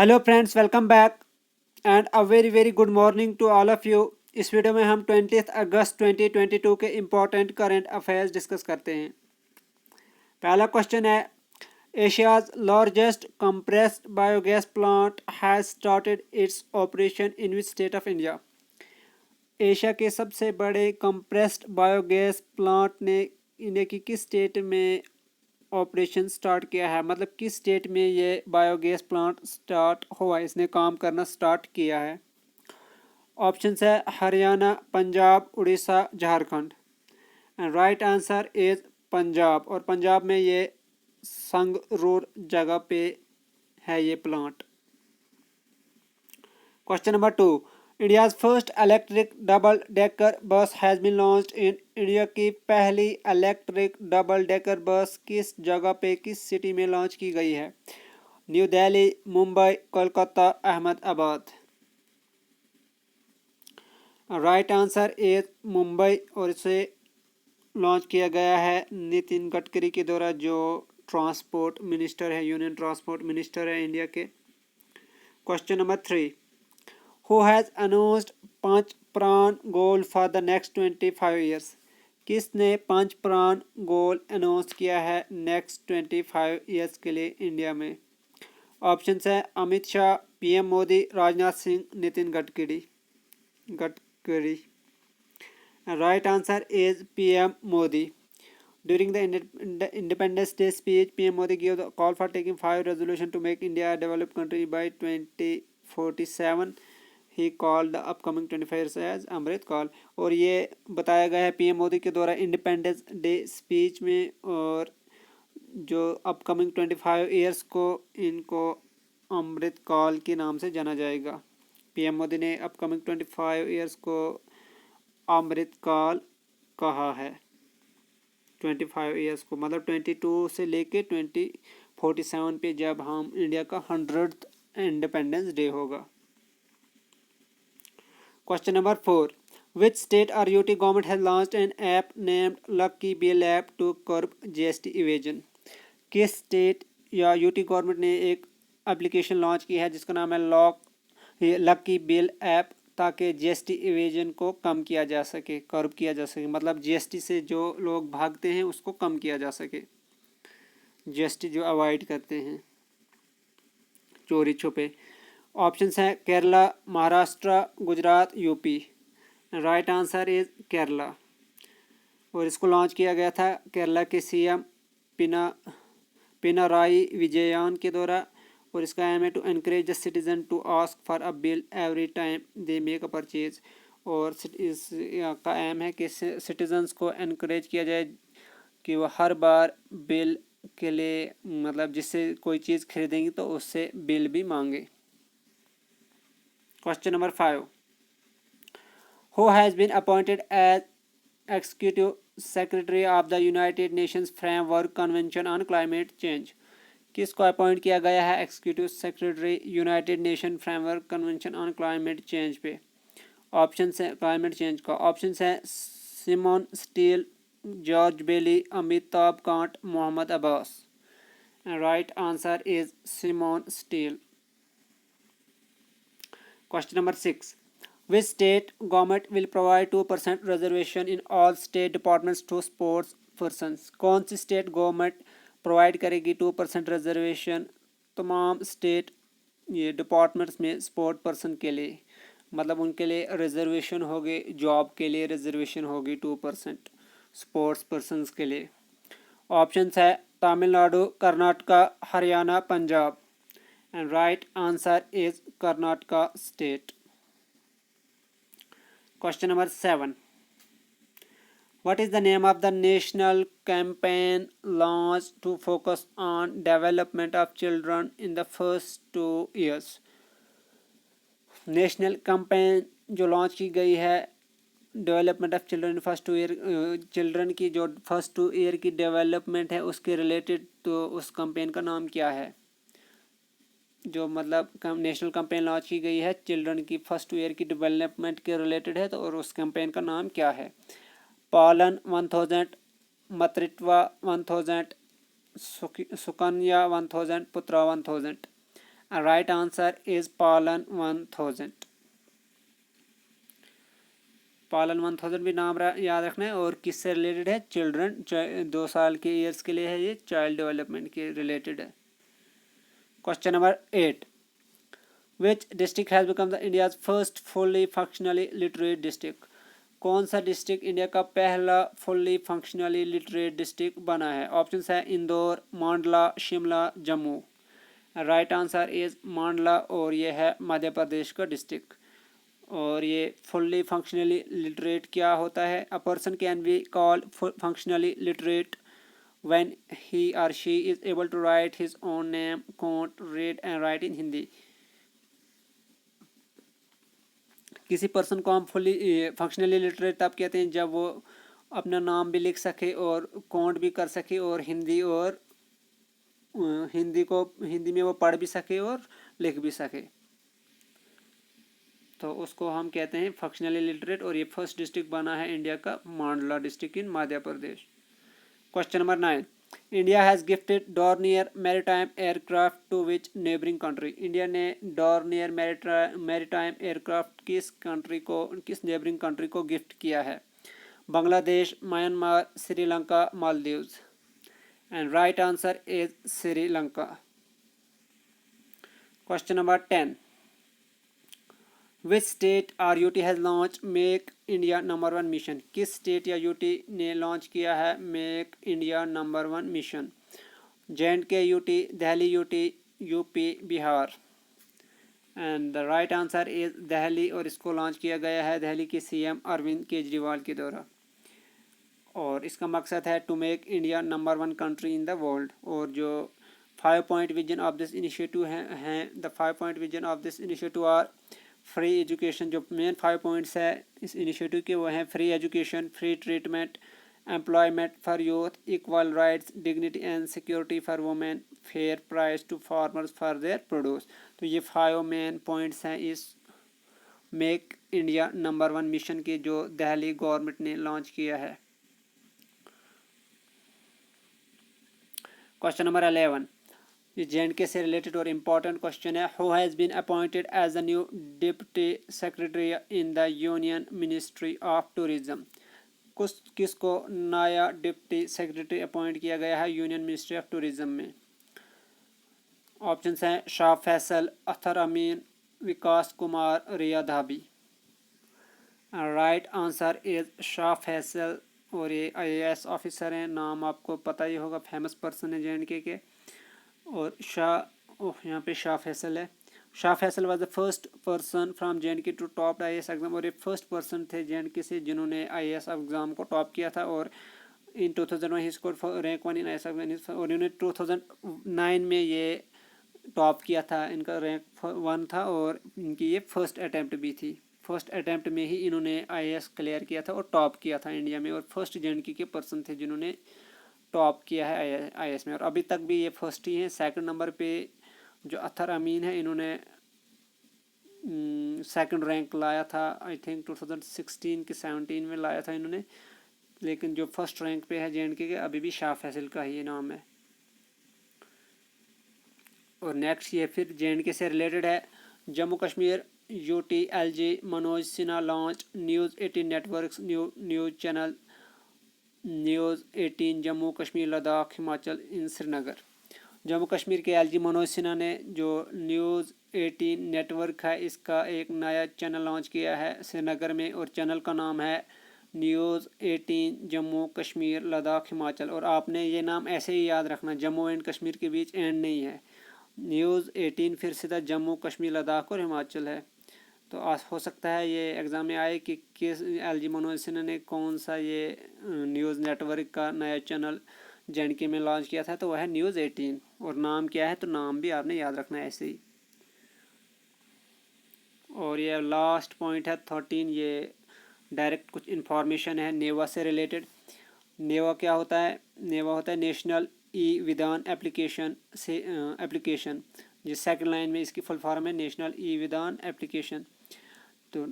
Hello friends, welcome back and a very very good morning to all of you. इस video में हम 20 अगस्त 2022 के important current affairs discuss करते हैं। पहला क्वेश्चन है, Asia's largest compressed biogas plant has started its operation in which state of India. Asia के सबसे बड़े कंप्रेस्ड बायोगैस प्लांट ने इंडिया की किस स्टेट में ऑपरेशन स्टार्ट किया है, मतलब किस स्टेट में ये बायोगैस प्लांट स्टार्ट हुआ, इसने काम करना स्टार्ट किया है। ऑप्शन है Haryana, Punjab, Orissa, Jharkhand. And right answer is Punjab, और पंजाब में ये संगरूर जगह पे है ये plant. Question number 2, India's first electric double decker bus has been launched in. India की पहली इलेक्ट्रिक डबल डेकर बस किस जगह पे, किस सिटी में लॉन्च की गई है। New Delhi, Mumbai, Kolkata, Ahmedabad. Right answer is Mumbai, और इसे लॉन्च किया गया है नितिन गडकरी के द्वारा, जो ट्रांसपोर्ट मिनिस्टर है, यूनियन ट्रांसपोर्ट मिनिस्टर है इंडिया के। Question number 3, who has announced 5 प्राण goal for the next 25 years. किसने 5 प्राण गोल अनाउंस किया है नेक्स्ट 25 ईयर्स के लिए इंडिया में। ऑप्शन है Amit Shah, PM Modi, Rajnath Singh, Nitin Gadkari. Right answer is PM Modi. During the Independence Day speech, PM Modi gave the call for taking 5 resolutions to make India a developed country by 2047. He called the upcoming 25 years as Amrit call, और ये बताया गया है PM Modi के द्वारा independence day speech में, और जो अपकमिंग 25 ईयर्स को इनको अमृत कॉल के नाम से जाना जाएगा। पीएम मोदी ने अपकमिंग 25 ईयर्स को अमृत कॉल कहा है। 25 ईयर्स को मतलब 22 से लेके 2047 पे, जब हम इंडिया का 100th इंडिपेंडेंस डे होगा। क्वेश्चन नंबर 4, विच स्टेट और UT government has launched an app named lucky bill app to curb GST evasion. किस स्टेट या यूटी गवर्नमेंट ने एक एप्लीकेशन लॉन्च की है जिसका नाम है लकी बिल ऐप, ताकि जीएसटी इवेजन को कम किया जा सके, कर्ब किया जा सके, मतलब जीएसटी से जो लोग भागते हैं उसको कम किया जा सके, जीएसटी जो अवॉइड करते हैं चोरी छुपे। ऑप्शंस हैं Kerala, Maharashtra, Gujarat, UP. Right answer is Kerala, और इसको लॉन्च किया गया था केरला के सीएम पिनाराई विजयन के द्वारा, और इसका एम है to encourage the citizen to ask for a bill every time they make a purchase. और इसका एम है कि सिटीजन्स को एनकरेज किया जाए कि वो हर बार बिल के लिए, मतलब जिससे कोई चीज़ खरीदेंगे तो उससे बिल भी मांगे। Question number 5, who has been appointed as executive secretary of the United Nations framework convention on climate change. किसको अपॉइंट किया गया है executive secretary United Nation framework convention on climate change पे। ऑप्शन है क्लाइमेट चेंज का, option है Simon Stiell, George Bailey, Amitabh Kant, Mohammad Abbas. Right answer is Simon Stiell. Question number 6, which state government will provide 2% reservation in all state departments to sports persons। कौन सी state government provide करेगी 2% reservation तमाम state ये departments में sport person के लिए, मतलब उनके लिए रिजर्वेशन होगी, जॉब के लिए रिजर्वेशन होगी 2% स्पोर्ट्स पर्सनस के लिए। ऑप्शन है Tamil Nadu, Karnataka, Haryana, Punjab. And right answer is Karnataka state. Question number 7, what is the name of the national campaign launched to focus on development of children in the first 2 years। National campaign जो launch की गई है development of children first 2 year, children की जो first 2 year की development है उसके related, तो उस कैंपेन का नाम क्या है। जो मतलब नेशनल कैंपेन लॉन्च की गई है चिल्ड्रन की फर्स्ट ईयर की डेवलपमेंट के रिलेटेड है, तो और उस कैंपेन का नाम क्या है। पालन 1000, मातृत्व 1000, सुकन्या 1000, पुत्रा 1000। राइट आंसर इज पालन 1000। पालन 1000 भी नाम याद रखना है। और किससे रिलेटेड है? चिल्ड्रन, 2 साल के ईयर्स के लिए है, ये चाइल्ड डेवलपमेंट के रिलेटेड है। Question number 8, which district has become the India's first fully functionally literate district? कौन सा डिस्ट्रिक्ट इंडिया का पहला फुल्ली फंक्शनली लिटरेट डिस्ट्रिक्ट बना है? ऑप्शन है इंदौर, मांडला, Shimla, Jammu. Right answer is मांडला, और ये है मध्य प्रदेश का डिस्ट्रिक्ट। और ये फुल्ली फंक्शनली लिटरेट क्या होता है? A person can be called functionally literate when he or she is able to write his own name, count, read and write in Hindi। किसी पर्सन को हम फुल्ली फंक्शनली लिटरेट तब कहते हैं जब वो अपना नाम भी लिख सके और काउंट भी कर सके और हिंदी में वो पढ़ भी सके और लिख भी सके, तो उसको हम कहते हैं फंक्शनली लिटरेट। और ये फर्स्ट डिस्ट्रिक्ट बना है इंडिया का मांडला district in Madhya Pradesh. Question number 9, India has gifted Dornier maritime aircraft to which neighbouring country? India ने डॉर्नियर मैरीटाइम एयरक्राफ्ट किस नेबरिंग कंट्री को गिफ्ट किया है? Bangladesh, Myanmar, Sri Lanka, Maldives. And right answer is Sri Lanka. Question number 10, which state are UT has launch make India number 1 mission? किस state या UT ने launch किया है make India number 1 mission? J&K UT, Delhi UT, UP, Bihar. And the right answer is Delhi, और इसको launch किया गया है दिल्ली के सीएम अरविंद केजरीवाल के द्वारा। और इसका मकसद है to make India number 1 country in the world. और जो 5 point vision of this initiative हैं the 5 point vision of this initiative are free education. जो मेन 5 पॉइंट्स है इस इनिशिएटिव के वो हैं free education, free treatment, employment for youth, equal rights, dignity and security for women, fair price to farmers for their produce. तो ये 5 main points हैं इस मेक इंडिया नंबर 1 मिशन के जो दिल्ली गवर्नमेंट ने लॉन्च किया है। क्वेश्चन नंबर 11, ये J&K से रिलेटेड और इम्पॉर्टेंट क्वेश्चन है। Who has been appointed as the new deputy secretary in the union ministry of tourism? किसको नया डिप्टी सेक्रेटरी अपॉइंट किया गया है यूनियन मिनिस्ट्री ऑफ टूरिज्म में? ऑप्शन हैं Shah Faisal, Athar Amin, Vikas Kumar, Ria Dabi. Right answer is Shah Faisal, और ये IAS ऑफिसर हैं, नाम आपको पता ही होगा, फेमस पर्सन है J&K के। और यहाँ पे शाह फैसल है। Shah Faesal was the first person from J&K to top IAS exam, और ये फर्स्ट पर्सन थे J&K से जिन्होंने IAS एग्जाम को टॉप किया था। और इन 2001 ही स्कोर रैंक 1 इन IAS एग्जाम, और इन्होंने 2009 में ये टॉप किया था, इनका रैंक 1 था, और इनकी ये फर्स्ट अटैम्प्ट भी थी। फर्स्ट अटैम्प्ट में ही इन्होंने IAS क्लियर किया था और टॉप किया था इंडिया में, और फर्स्ट J&K के पर्सन थे जिन्होंने टॉप किया है IAS में, और अभी तक भी ये फर्स्ट ही हैं। सेकंड नंबर पे जो अथर अमीन है, इन्होंने सेकंड रैंक लाया था, आई थिंक 2016 के 17 में लाया था इन्होंने। लेकिन जो फर्स्ट रैंक पे है J&K के अभी भी शाह फैसल का ही नाम है। और नेक्स्ट ये फिर J&K से रिलेटेड है। Jammu Kashmir UT LG Manoj Sinha launch news 18 networks news channel news 18 Jammu Kashmir Ladakh Himachal in Srinagar. Jammu Kashmir के LG मनोज सिन्हा ने जो न्यूज़ 18 नेटवर्क है इसका एक नया चैनल लॉन्च किया है श्रीनगर में, और चैनल का नाम है न्यूज़ 18 जम्मू कश्मीर लद्दाख हिमाचल। और आपने ये नाम ऐसे ही याद रखना, जम्मू एंड कश्मीर के बीच एंड नहीं है। न्यूज़ 18 फिर सीधा जम्मू कश्मीर लद्दाख और हिमाचल है। तो हो सकता है ये एग्ज़ाम में आए कि किस LG मनोज सिन्हा ने कौन सा ये न्यूज़ नेटवर्क का नया चैनल J&K में लॉन्च किया था, तो वह है न्यूज़ 18। और नाम क्या है, तो नाम भी आपने याद रखना है ऐसे ही। और ये लास्ट पॉइंट है 13, ये डायरेक्ट कुछ इन्फॉर्मेशन है नेवा से रिलेटेड। नेवा क्या होता है? नेवा होता है नेशनल ई विधान एप्लीकेशन से एप्लीकेशन, जिस सेकंड लाइन में इसकी फुल फॉर्म है नेशनल ई विधान एप्लीकेशन। तो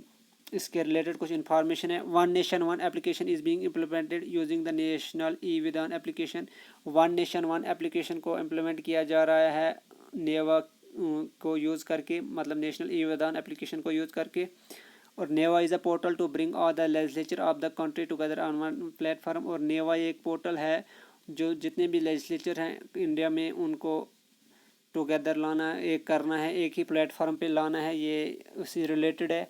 इसके रिलेटेड कुछ इन्फॉर्मेशन है। 1 nation 1 application is being implemented using the national e विधान एप्लीकेशन। 1 नेशन 1 एप्लीकेशन को इम्प्लीमेंट किया जा रहा है नेवा को यूज़ करके, मतलब नेशनल ई विधान एप्लीकेशन को यूज़ करके। और NeVA is a portal to bring all the legislature of the country together on one platform. और नेवा एक पोर्टल है जो जितने भी लेजिस्लेचर हैं इंडिया में उनको टुगेदर लाना, एक करना है, एक ही प्लेटफॉर्म पे लाना है, ये उसी रिलेटेड है।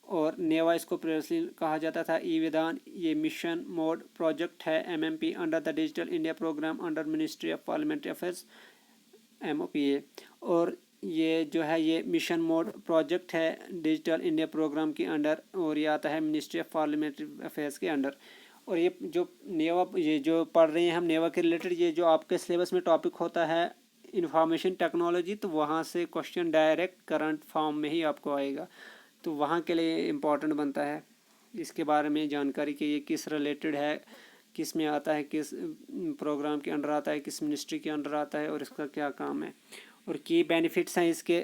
और नेवा इसको प्रीवियसली कहा जाता था ई विधान। ये मिशन मोड प्रोजेक्ट है MMP under the digital India program under ministry of parliamentary affairs MOPA। और ये जो है ये मिशन मोड प्रोजेक्ट है डिजिटल इंडिया प्रोग्राम के अंडर, और ये आता है मिनिस्ट्री ऑफ पार्लियामेंट्री अफेयर्स के अंडर। और ये जो नेवा, ये जो पढ़ रहे हैं हम नेवा के रिलेटेड, ये जो आपके सिलेबस में टॉपिक होता है इंफॉर्मेशन टेक्नोलॉजी, तो वहाँ से क्वेश्चन डायरेक्ट करंट फॉर्म में ही आपको आएगा, तो वहाँ के लिए इम्पोर्टेंट बनता है इसके बारे में जानकारी कि ये किस रिलेटेड है, किस में आता है, किस प्रोग्राम के अंडर आता है, किस मिनिस्ट्री के अंडर आता है और इसका क्या काम है। और की बेनिफिट्स हैं इसके: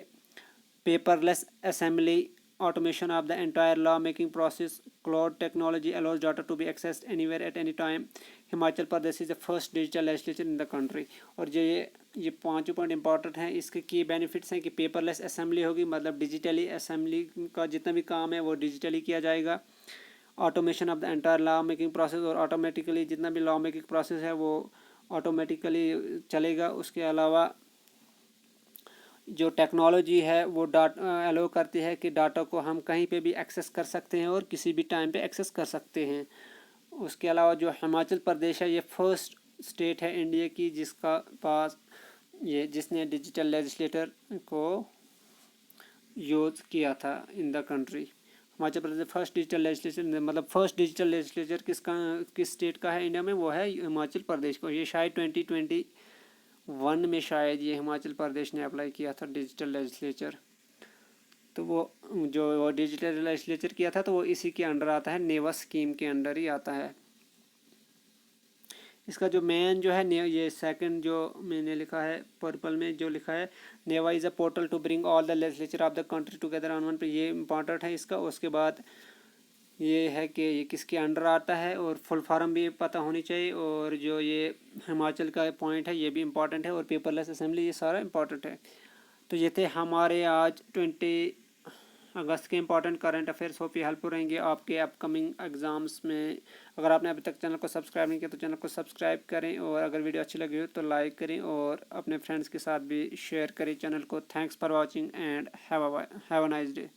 paperless assembly, automation of the entire law making process, cloud technology allows data to be accessed anywhere at any time, Himachal Pradesh is the first digital legislature in the country. और जो ये पाँचों पॉइंट इंपॉर्टेंट हैं, इसके की benefits हैं कि paperless assembly होगी, मतलब डिजिटली असेंबली का जितना भी काम है वो डिजिटली किया जाएगा। Automation of the entire law making process, और ऑटोमेटिकली जितना भी लॉ मेकिंग प्रोसेस है वो ऑटोमेटिकली चलेगा। उसके अलावा जो टेक्नोलॉजी है वो डाटा अलो करती है कि डाटा को हम कहीं पे भी एक्सेस कर सकते हैं और किसी भी टाइम पे एक्सेस कर सकते हैं। उसके अलावा जो हिमाचल प्रदेश है ये फर्स्ट स्टेट है इंडिया की जिसका पास जिसने डिजिटल लेजिस्लेटर को यूज़ किया था इन the country. Himachal Pradesh first digital legislature, मतलब फर्स्ट डिजिटल लेजिस्लेचर किस स्टेट का है इंडिया में, वो है हिमाचल प्रदेश को। ये शायद 2021 में शायद ये हिमाचल प्रदेश ने अप्लाई किया था डिजिटल लेजिस्लेचर। तो वो डिजिटल लेजिस्लेचर किया था तो वो इसी के अंडर आता है, नेवा स्कीम के अंडर ही आता है। इसका जो मेन जो है ये सेकंड जो मैंने लिखा है पर्पल में जो लिखा है, NeVA is a portal to bring all the legislature of the country together on one पे, ये इंपॉर्टेंट है इसका। उसके बाद ये है कि ये किसके अंडर आता है और फुल फॉर्म भी पता होनी चाहिए, और जो ये हिमाचल का पॉइंट है ये भी इम्पॉर्टेंट है, और पेपरलेस असेंबली, ये सारा इम्पॉर्टेंट है। तो ये थे हमारे आज 20 अगस्त के इंपॉर्टेंट करंट अफेयर्स। होप ये हेल्पफुल रहेंगे आपके अपकमिंग एग्ज़ाम्स में। अगर आपने अभी तक चैनल को सब्सक्राइब नहीं किया तो चैनल को सब्सक्राइब करें, और अगर वीडियो अच्छी लगी हो तो लाइक करें और अपने फ्रेंड्स के साथ भी शेयर करें चैनल को। Thanks for watching and have a nice day.